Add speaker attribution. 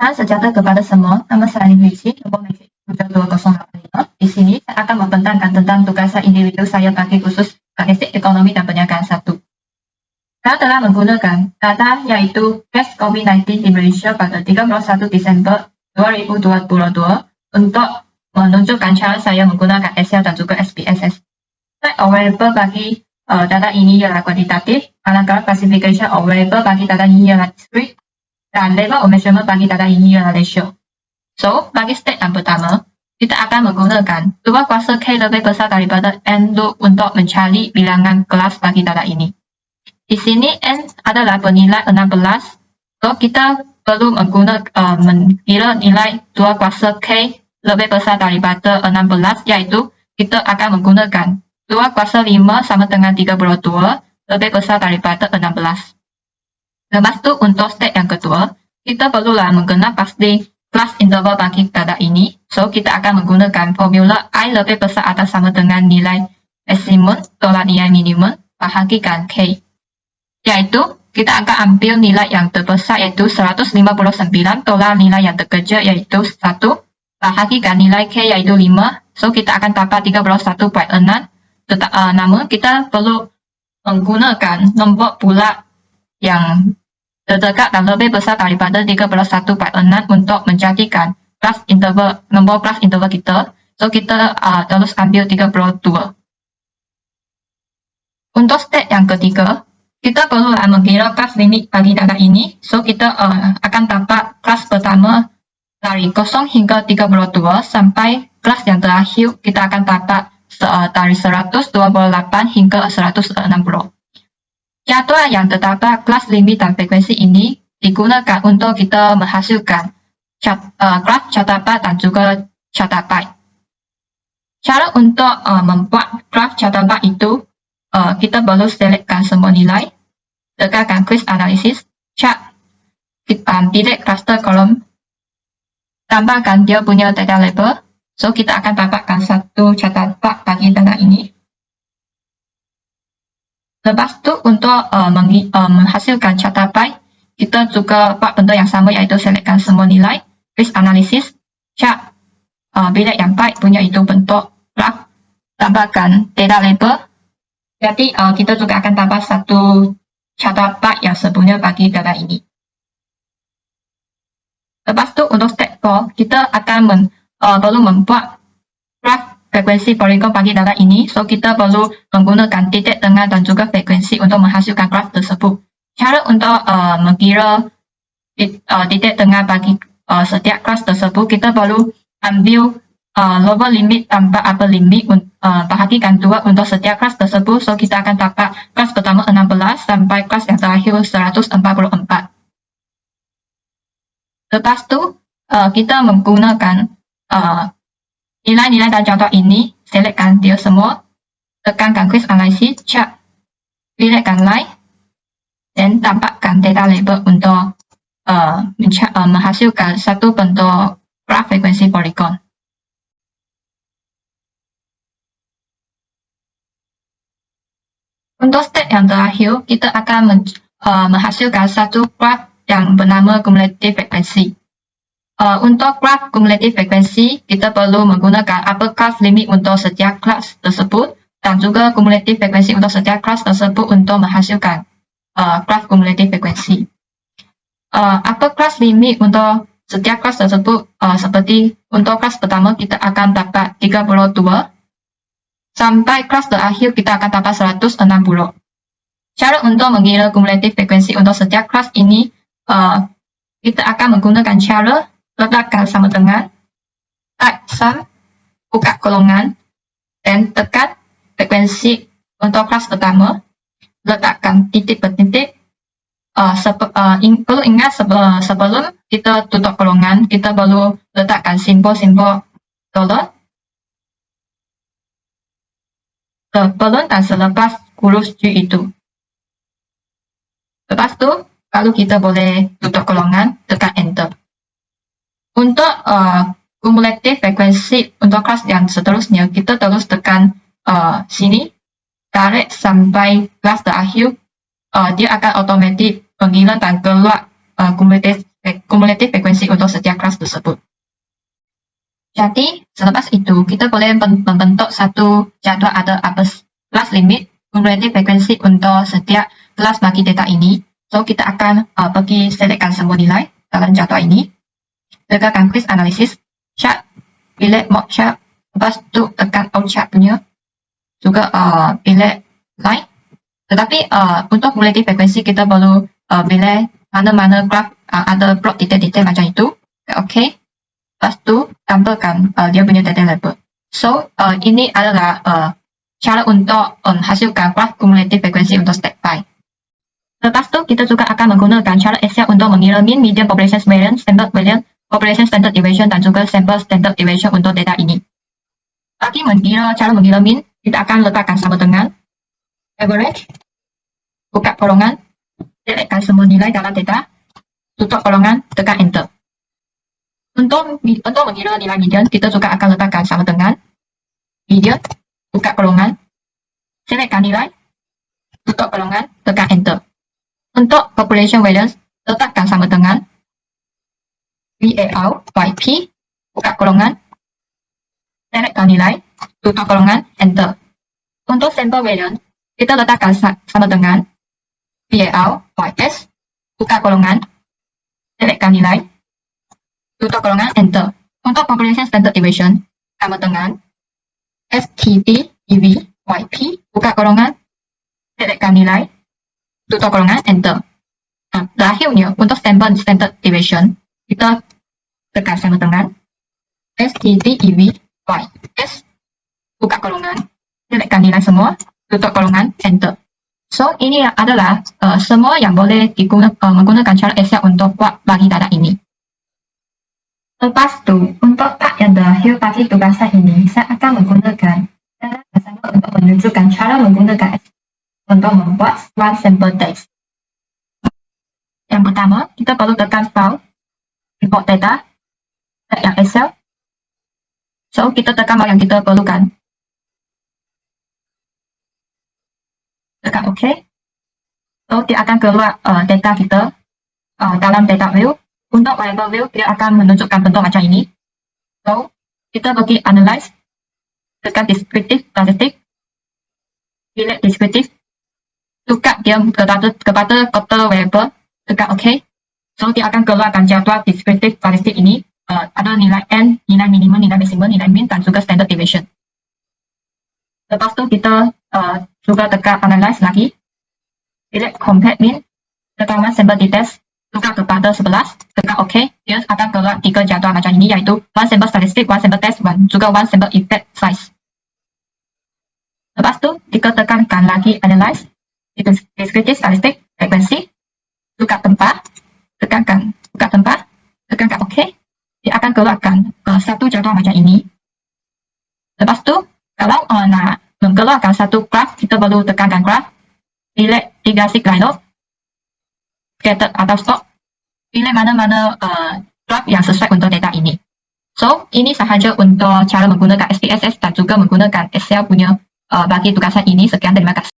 Speaker 1: Salam sejahtera kepada semua. Nama saya Lucy, nombor matrik 7208. Di sini saya akan membentangkan tentang tugas individu saya bagi khusus statistik ekonomi dan perniagaan 1. Saya telah menggunakan data yaitu case COVID-19 di Malaysia pada 31 Disember 2022 untuk menunjukkan cara saya menggunakan Excel dan juga SPSS. Type of variable bagi data ini ialah kuantitatif, manakala classification of variable bagi data ini ialah discrete, dan level of measurement bagi data ini ialah ratio. So, bagi step yang pertama, kita akan menggunakan dua kuasa K lebih besar daripada N loop untuk mencari bilangan kelas bagi data ini. Di sini N adalah bernilai 16, so kita perlu mengira nilai dua kuasa K lebih besar daripada 16, iaitu kita akan menggunakan dua kuasa 5 sama dengan 32 lebih besar daripada 16. Lepas tu untuk step yang kedua, kita perlulah mengenal pasti kelas interval bagi data ini. So, kita akan menggunakan formula I lebih besar atau sama dengan nilai maksimum tolak nilai minimum bahagikan K. Iaitu, kita akan ambil nilai yang terbesar iaitu 159 tolak nilai yang terkecil iaitu 1 bahagikan nilai K iaitu 5. So, kita akan dapat 31.6. Namun, kita perlu menggunakan nombor bulat yang terdekat dan lebih besar daripada 31.6 untuk menjadikan kelas interval, nombor kelas interval kita. So, kita terus ambil 32. Untuk step yang ketiga, kita perlu mengira kelas limit bagi data ini. So, kita akan dapat kelas pertama dari 0 hingga 32 sampai kelas yang terakhir kita akan dapat dari 128 hingga 160. Jadual yang terdapat kelas limit dan frekuensi ini digunakan untuk kita menghasilkan graf catatan dan juga catatan. Cara untuk membuat graf catatan itu, kita perlu selectkan semua nilai, tekankan quiz analysis, chart, pilih cluster kolom, tambahkan dia punya data label. So, kita akan dapatkan satu catatan bagi data ini. Lepas tu untuk menghasilkan catatan, kita juga buat benda yang sama iaitu selectkan semua nilai, quiz analysis, chart, bilik yang baik punya itu bentuk graf, tambahkan data label. Jadi kita juga akan tambah satu catatan yang sebenarnya bagi data ini. Lepas tu untuk step 4, kita akan perlu membuat graf frekuensi poligon bagi data ini. So, kita perlu menggunakan titik tengah dan juga frekuensi untuk menghasilkan graf tersebut. Cara untuk mengira titik tengah bagi setiap kelas tersebut, kita perlu ambil lower limit tambah upper limit, bahagikan 2 untuk setiap kelas tersebut. So, kita akan dapat kelas pertama 16 sampai kelas yang terakhir 144. Lepas tu, kita menggunakan nilai-nilai dan contoh ini, selectkan dia semua, tekankan quiz analysis, chart, pilihkan line, dan tambahkan data label untuk menghasilkan satu bentuk graf frekuensi poligon. Untuk step yang terakhir, kita akan menghasilkan satu graf yang bernama cumulative frekuensi. Untuk graf cumulative frekuensi, kita perlu menggunakan upper class limit untuk setiap kelas tersebut dan juga cumulative frekuensi untuk setiap kelas tersebut untuk menghasilkan graf cumulative frekuensi. Upper class limit untuk setiap kelas tersebut seperti untuk kelas pertama kita akan dapat 32 sampai kelas terakhir kita akan dapat 160. Cara untuk mengira cumulative frekuensi untuk setiap kelas ini, kita akan menggunakan cara letakkan sama dengan type sum, buka kolongan, dan tekan frekuensi untuk kelas pertama, letakkan titik per titik. Perlu ingat sebelum kita tutup kolongan, kita perlu letakkan simbol-simbol dollar, sebelum dan selepas huruf G itu. Lepas tu, lalu kita boleh tutup kolongan, tekan enter. Untuk cumulative frekuensi untuk kelas yang seterusnya, kita terus tekan sini, tarik sampai kelas terakhir, dia akan otomatis mengira dan keluar cumulative cumulative frekuensi untuk setiap kelas tersebut. Jadi, selepas itu, kita boleh membentuk satu jadwal ada kelas limit cumulative frekuensi untuk setiap kelas bagi data ini. So, kita akan pergi selectkan semua nilai dalam jadwal ini. Tekan quiz analysis, chart, pilih mode chart, lepas tu tekan out chart punya. Juga pilih line. Tetapi untuk cumulative frekuensi, kita perlu pilih mana-mana graph ada plot detail-detail macam itu. Okay. Lepas tu tampilkan dia punya data label. So ini adalah cara untuk hasilkan graph cumulative frekuensi untuk step 5. Lepas tu kita juga akan menggunakan cara Excel untuk mengira mean, median, population variance, standard variance, population standard deviation dan juga sample standard deviation untuk data ini. Bagi cara mengira mean, kita akan letakkan sama dengan average, buka kolongan, selectkan semua nilai dalam data, tutup kolongan, tekan enter. Untuk mengira nilai median, kita juga akan letakkan sama dengan median, buka kolongan, selectkan nilai, tutup kolongan, tekan enter. Untuk population variance, letakkan sama dengan VAR by P, buka kolongan, selectkan nilai, tutup kolongan, enter. Untuk sample variance, kita letakkan sama dengan VAR by S, buka kolongan, selectkan nilai, tutup kolongan, enter. Untuk population standard deviation, sama dengan STD EV by P, buka kolongan, selectkan nilai, tutup kolongan, enter. Terakhirnya, untuk sample standard deviation, kita tekan sama dengan STD EV by S, buka kolongan, selectkan nilai semua, tutup kolongan, enter. So, ini adalah semua yang boleh menggunakan cara Excel untuk buat bagi data ini. Lepas tu, untuk part yang terakhir bagi tugasan ini, saya akan menggunakan cara bersama untuk menunjukkan cara menggunakan Excel untuk membuat one sample text. Yang pertama, kita perlu tekan file, import data, yang Excel. So, kita tekan yang kita perlukan. Tekan OK. So, dia akan keluar data kita dalam data view. Untuk variable view, dia akan menunjukkan bentuk macam ini. So, kita pergi analyze, tekan descriptive statistic, pilih descriptive, tukar dia kepada total variable, tekan OK. So, dia akan keluarkan jadwal descriptive statistic ini. Ada nilai N, nilai minimum, nilai maksimum, nilai min, dan juga standard deviation. Lepas tu, kita juga tekan analyze lagi, pilih compare mean, tekan one sample details, tukar kepada 11, tekan OK, dia akan keluar 3 jadual macam ini, iaitu one sample statistic, one sample test, juga one sample effect size. Lepas tu, kita tekankan lagi analyze, descriptive statistic, frequency, tukar tempat, tekankan OK, dia akan keluarkan satu jadual macam ini. Lepas tu, kalau nak mengeluarkan satu graph, kita perlu tekankan graph, pilih 3 stick line up, scattered atau stock, pilih mana-mana graph yang sesuai untuk data ini. So, ini sahaja untuk cara menggunakan SPSS dan juga menggunakan Excel punya bagi tugasan ini. Sekian, terima kasih.